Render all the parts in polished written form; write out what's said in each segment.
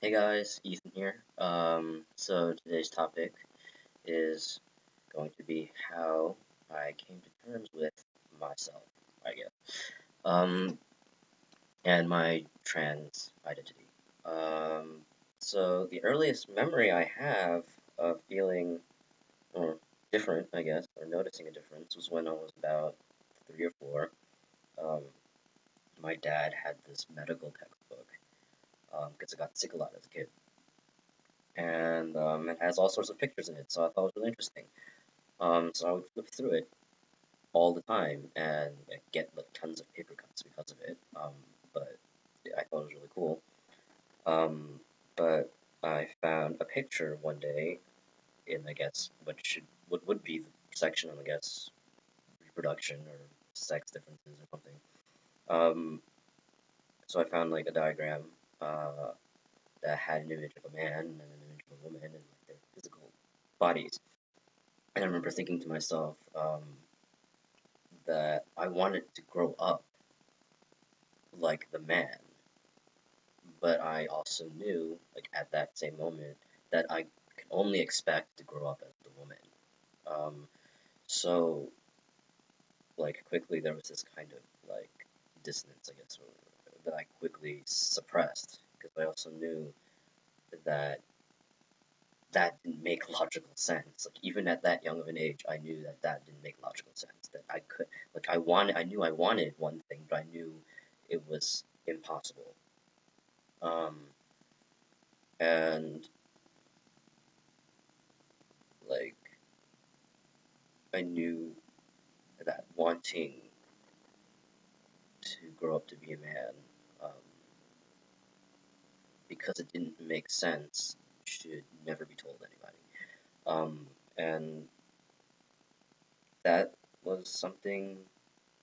Hey guys, Ethan here. So today's topic is going to be how I came to terms with myself, I guess, um, and my trans identity. Um, so the earliest memory I have of feeling or different, I guess, or noticing a difference was when I was about 3 or 4. Um, my dad had this medical textbook because I got sick a lot as a kid and it has all sorts of pictures in it, so I thought it was really interesting. So I would flip through it all the time and get like tons of paper cuts because of it. But I thought it was really cool. But I found a picture one day in, I guess, what would be the section on, I guess, reproduction or sex differences or something. Um, so I found like a diagram uh, that had an image of a man and an image of a woman and like their physical bodies. And I remember thinking to myself that I wanted to grow up like the man, but I also knew, like at that same moment, that I could only expect to grow up as the woman. Um, so, like quickly, there was this kind of like dissonance, I guess, that I quickly suppressed because I also knew that that didn't make logical sense. Like even at that young of an age, I knew that that didn't make logical sense. That I could, like, I knew I wanted one thing, but I knew it was impossible. Um, and like I knew that wanting to grow up to be a man, um, because it didn't make sense, should never be told anybody. And that was something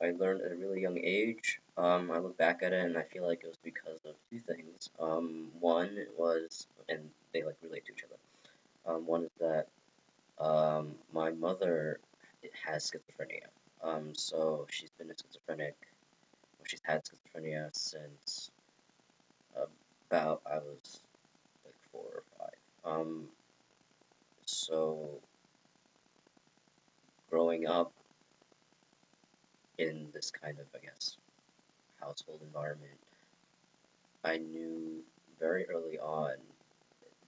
I learned at a really young age. I look back at it and I feel like it was because of two things. One was, and they like relate to each other. One is that my mother has schizophrenia. So she's been a schizophrenic. Well, she's had schizophrenia since about I was like 4 or 5. So growing up in this kind of, I guess, household environment, I knew very early on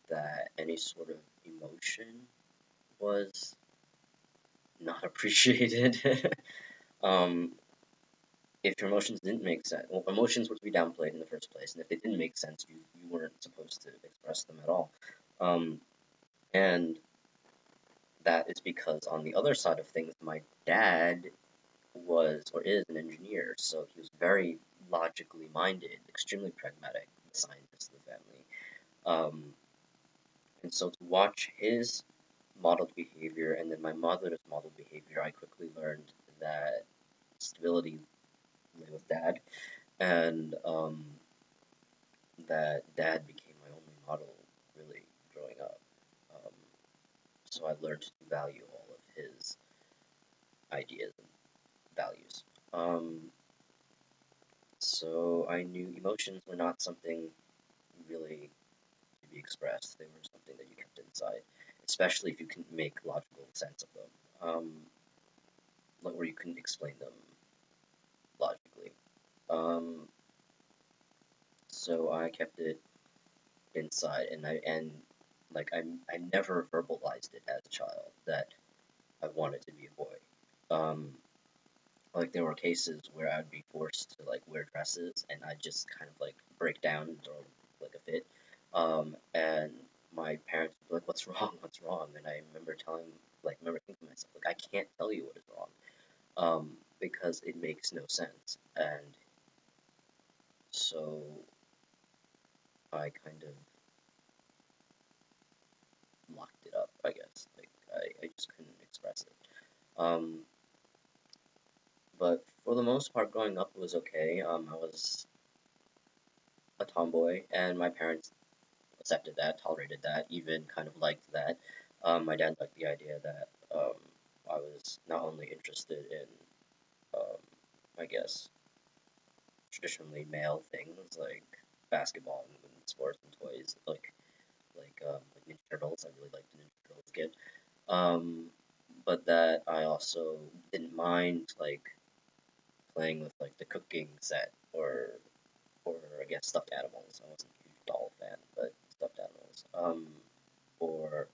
that any sort of emotion was not appreciated. um, if your emotions didn't make sense, well, emotions were to be downplayed in the first place, and if they didn't make sense, you weren't supposed to express them at all. Um, and that is because on the other side of things, my dad was or is an engineer, so he was very logically minded, extremely pragmatic, the scientist of the family. Um, and so to watch his modeled behavior and then my mother's modeled behavior, I quickly learned that stability lay with dad, and that dad became my only model really growing up. Um, so I learned to value all of his ideas and values. So I knew emotions were not something really to be expressed. They were something that you kept inside, especially if you couldn't make logical sense of them, like where you couldn't explain them logically. Um, so I kept it inside, and like I never verbalized it as a child that I wanted to be a boy. Um, like there were cases where I'd be forced to like wear dresses, and I'd just kind of like break down and throw like a fit. And my parents would be like, "What's wrong? What's wrong?" And I remember thinking to myself, like, I can't tell you what is wrong, because it makes no sense. And so I kind of locked it up, I guess. Like I just couldn't express it. Um, but for the most part, growing up was okay. I was a tomboy, and my parents accepted that, tolerated that, even kind of liked that. My dad liked the idea that I was not only interested in, um, I guess, traditionally male things like basketball and sports and toys, like Ninja Turtles. I really liked the Ninja Turtles as a kid. But that I also didn't mind like playing with like the cooking set or I guess stuffed animals. I wasn't a huge doll fan, but stuffed animals. Or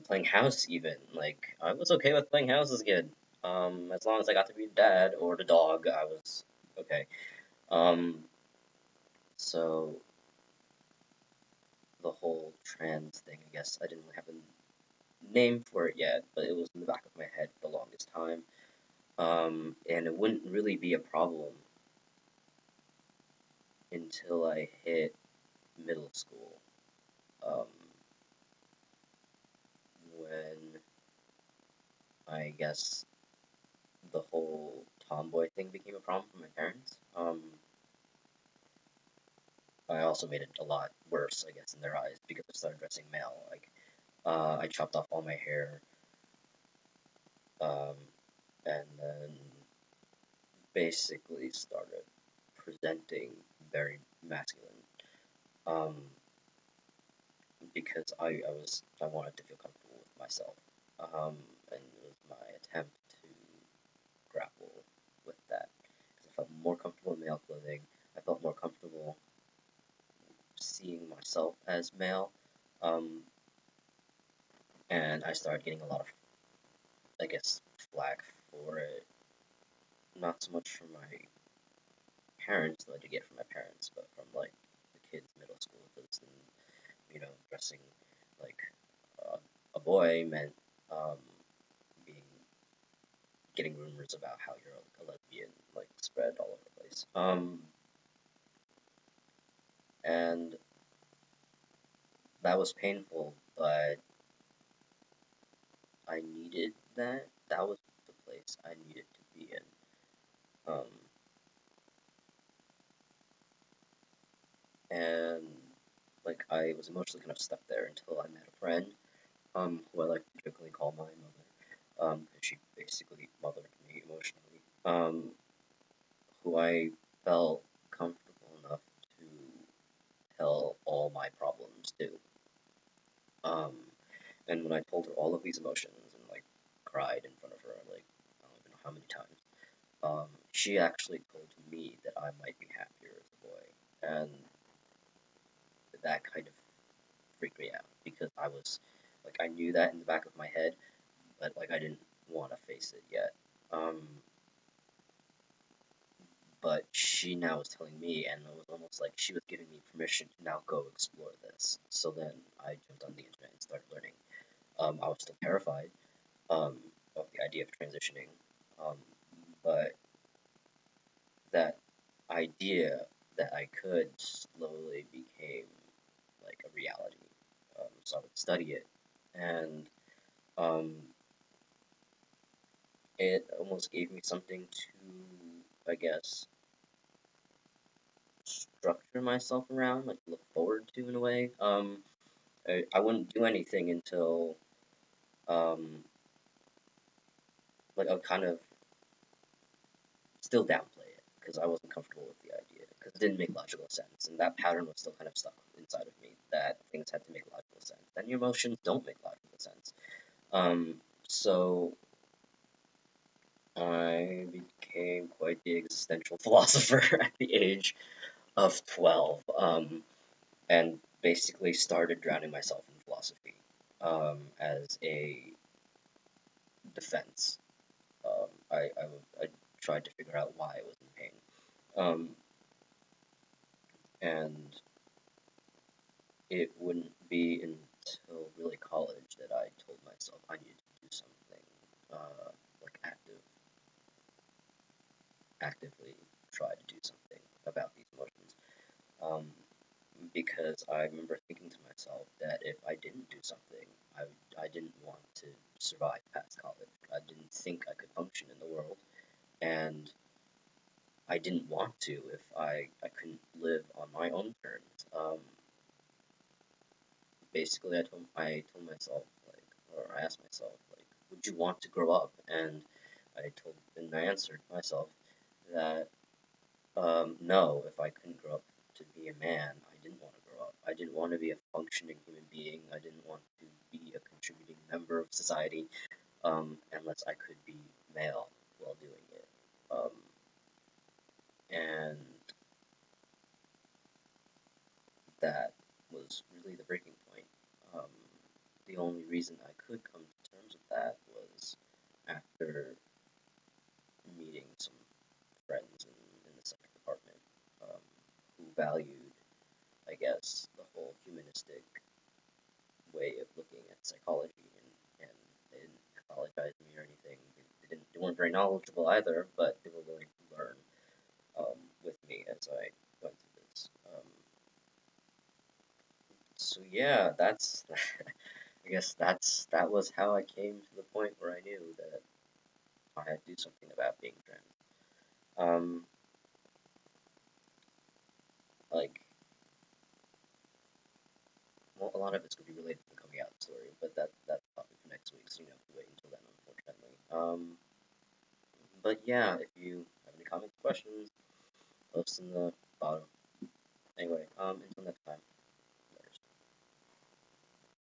playing house even. Like I was okay with playing house as a kid. As long as I got to be the dad or the dog, I was okay. Um, so the whole trans thing, I guess I didn't really have a name for it yet, but it was in the back of my head for the longest time. And it wouldn't really be a problem until I hit middle school. Um, when I guess the whole tomboy thing became a problem for my parents. I also made it a lot worse, I guess, in their eyes because I started dressing male. Like, I chopped off all my hair, um, and then basically started presenting very masculine. Um, because I wanted to feel comfortable with myself, and it was my attempt to grapple with that. Because I felt more comfortable in male clothing. I felt more comfortable seeing myself as male, um, and I started getting a lot of, I guess, flack for it. Not so much from my parents, though I did get from my parents, but from like the kids' middle school, because dressing like a boy meant um, being getting rumors about how you're a lesbian like spread all over the place. And that was painful, but I needed that. That was the place I needed to be in. And like I was emotionally kind of stuck there until I met a friend, who I like to jokingly call my mother, because she basically mothered me emotionally, who I felt comfortable enough to tell all my problems to. Um, and when I told her all of these emotions and like cried in front of her, like I don't even know how many times, she actually told me that I might be happier as a boy, and that kind of freaked me out because I was like I knew that in the back of my head, but like I didn't want to face it yet. Um, but she now was telling me, and it was almost like she was giving me permission to now go explore this. So then I jumped on the internet and started learning. I was still terrified um, of the idea of transitioning, um, but that idea that I could slowly became like a reality. So I would study it, and um, it almost gave me something to, I guess, structure myself around, like look forward to in a way. I wouldn't do anything until, um, like I would kind of still downplay it because I wasn't comfortable with the idea because it didn't make logical sense, and that pattern was still kind of stuck inside of me that things had to make logical sense, and your emotions don't make logical sense. So I became quite the existential philosopher at the age of 12, and basically started drowning myself in philosophy as a defense. I tried to figure out why I was in pain. Um, and it wouldn't be until really college that I told myself I needed to do something, like actively try to do something about these emotions. Um, because I remember thinking to myself that if I didn't do something, I didn't want to survive past college. I didn't think I could function in the world, and I didn't want to if I couldn't live on my own terms. Basically, I told myself like, or I asked myself like, would you want to grow up? And I answered myself that no, if I couldn't grow up to be a man. I didn't want to grow up. I didn't want to be a functioning human being. I didn't want to be a contributing member of society, unless I could be male while doing it. And that was really the breaking point. Um, the only reason I could come to terms with that was after meeting some friends in the second department, who valued, I guess, the whole humanistic way of looking at psychology, and they didn't pathologize me or anything. They weren't very knowledgeable either, but they were willing to learn with me as I went through this. So yeah, that's I guess that was how I came to the point where I knew that I had to do something about being trans. Um, like, well, a lot of it's going to be related to the coming out story, but that's topic for next week, so you have to wait until then, unfortunately. But yeah, if you have any comments, questions, post in the bottom. Anyway, until next time.